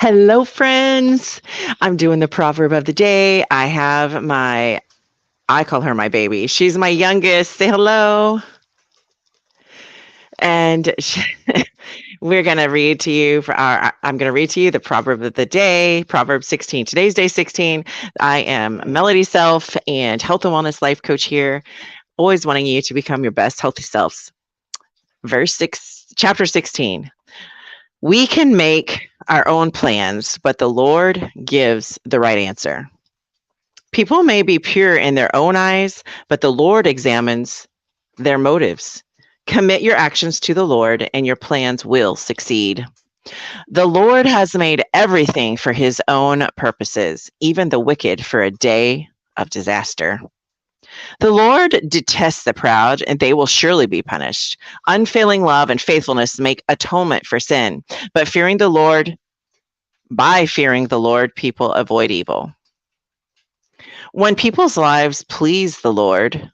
Hello, friends. I'm doing the proverb of the day. I call her my baby. She's my youngest. Say hello. And we're going to read to you I'm going to read to you the proverb of the day, Proverb 16. Today's day 16. I am Melody Self and health and wellness life coach here, always wanting you to become your best healthy selves. Chapter 16. We can make our own plans, but the Lord gives the right answer. People may be pure in their own eyes, but the Lord examines their motives. Commit your actions to the Lord, and your plans will succeed. The Lord has made everything for his own purposes, even the wicked for a day of disaster. The Lord detests the proud, and they will surely be punished. Unfailing love and faithfulness make atonement for sin, but by fearing the Lord, people avoid evil. When people's lives please the Lord,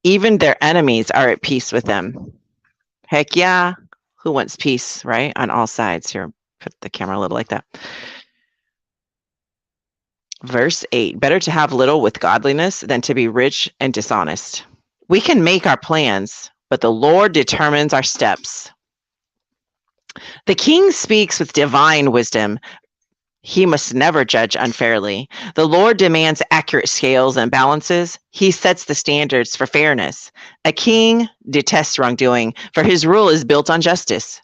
even their enemies are at peace with them. Heck yeah. Who wants peace, right? On all sides. Here, put the camera a little like that. Verse 8, better to have little with godliness than to be rich and dishonest. We can make our plans, but the Lord determines our steps. The king speaks with divine wisdom. He must never judge unfairly. The Lord demands accurate scales and balances. He sets the standards for fairness. A king detests wrongdoing, for his rule is built on justice.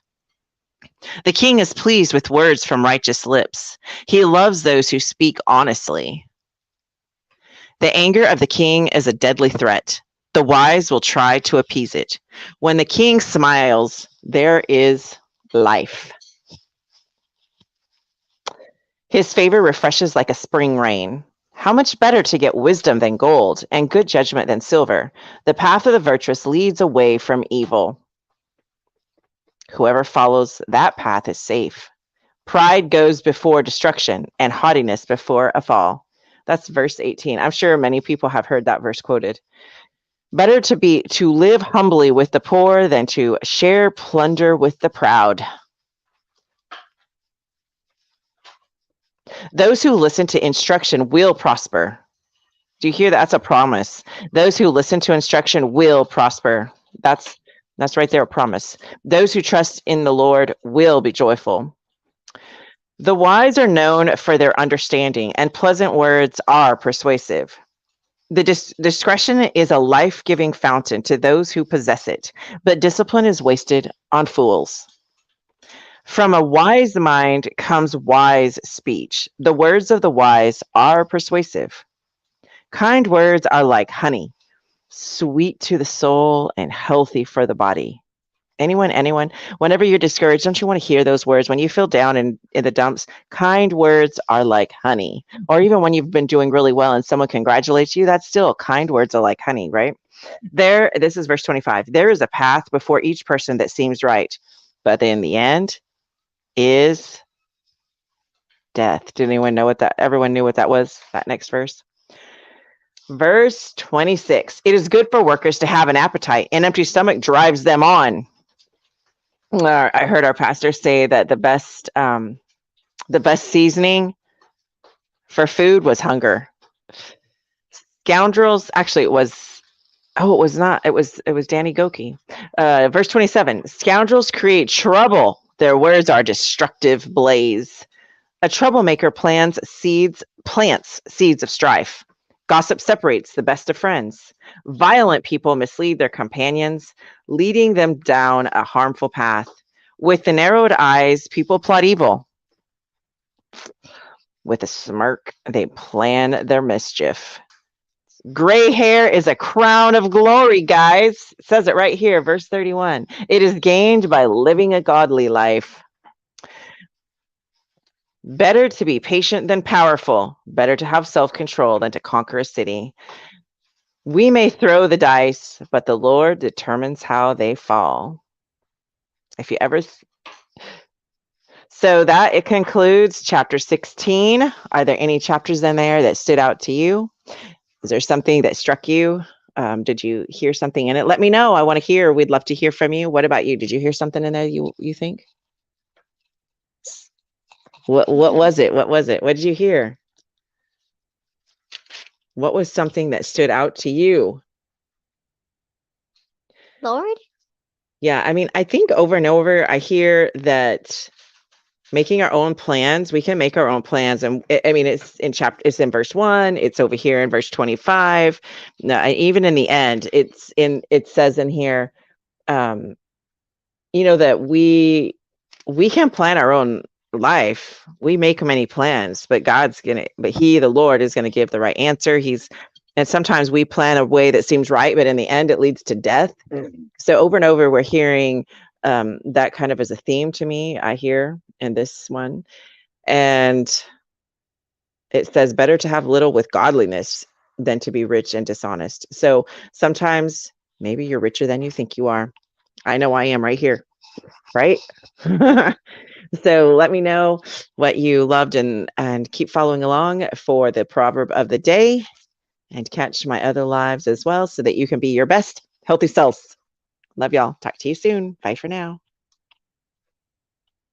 The king is pleased with words from righteous lips. He loves those who speak honestly. The anger of the king is a deadly threat. The wise will try to appease it. When the king smiles, there is life. His favor refreshes like a spring rain. How much better to get wisdom than gold, and good judgment than silver. The path of the virtuous leads away from evil. Whoever follows that path is safe. Pride goes before destruction, and haughtiness before a fall. That's verse 18. I'm sure many people have heard that verse quoted. Better to live humbly with the poor than to share plunder with the proud. Those who listen to instruction will prosper. Do you hear that? That's a promise. Those who listen to instruction will prosper. That's right there, a promise. Those who trust in the Lord will be joyful. The wise are known for their understanding, and pleasant words are persuasive. The discretion is a life-giving fountain to those who possess it, but discipline is wasted on fools. From a wise mind comes wise speech. The words of the wise are persuasive. Kind words are like honey, sweet to the soul and healthy for the body. Anyone, whenever you're discouraged, don't you want to hear those words? When you feel down in the dumps, kind words are like honey. Or even when you've been doing really well and someone congratulates you, that's still kind words are like honey, right? This is verse 25. There is a path before each person that seems right, but in the end is death. Did anyone know everyone knew what that was, that next verse? Verse 26. It is good for workers to have an appetite. An empty stomach drives them on. I heard our pastor say that the best seasoning for food was hunger. Scoundrels, actually it was Danny Gokey. Verse 27, scoundrels create trouble. Their words are destructive blaze. A troublemaker plants seeds of strife. Gossip separates the best of friends. Violent people mislead their companions, leading them down a harmful path. With the narrowed eyes, people plot evil. With a smirk, they plan their mischief. Gray hair is a crown of glory, guys. It says it right here, verse 31. It is gained by living a godly life. Better to be patient than powerful. Better to have self-control than to conquer a city. We may throw the dice, but the Lord determines how they fall. So that it concludes chapter 16. Are there any chapters in there that stood out to you? Is there something that struck you? Did you hear something in it? Let me know. I want to hear. We'd love to hear from you. What about you? Did you hear something in there you think? What was it? What was it? What did you hear? What was something that stood out to you? Lord? Yeah, I mean, I think over and over I hear that making our own plans, we can make our own plans. And I mean, it's in verse 1, it's over here in verse 25. No, even in the end, it says in here, um, that we can plan our own life. We make many plans, but the Lord is gonna give the right answer. And sometimes we plan a way that seems right, but in the end it leads to death. So over and over we're hearing that kind of as a theme to me, I hear in this one. And it says better to have little with godliness than to be rich and dishonest. So sometimes maybe you're richer than you think you are. I know I am right here, right? So let me know what you loved, and keep following along for the proverb of the day, and catch my other lives as well so that you can be your best healthy selves. Love y'all. Talk to you soon. Bye for now.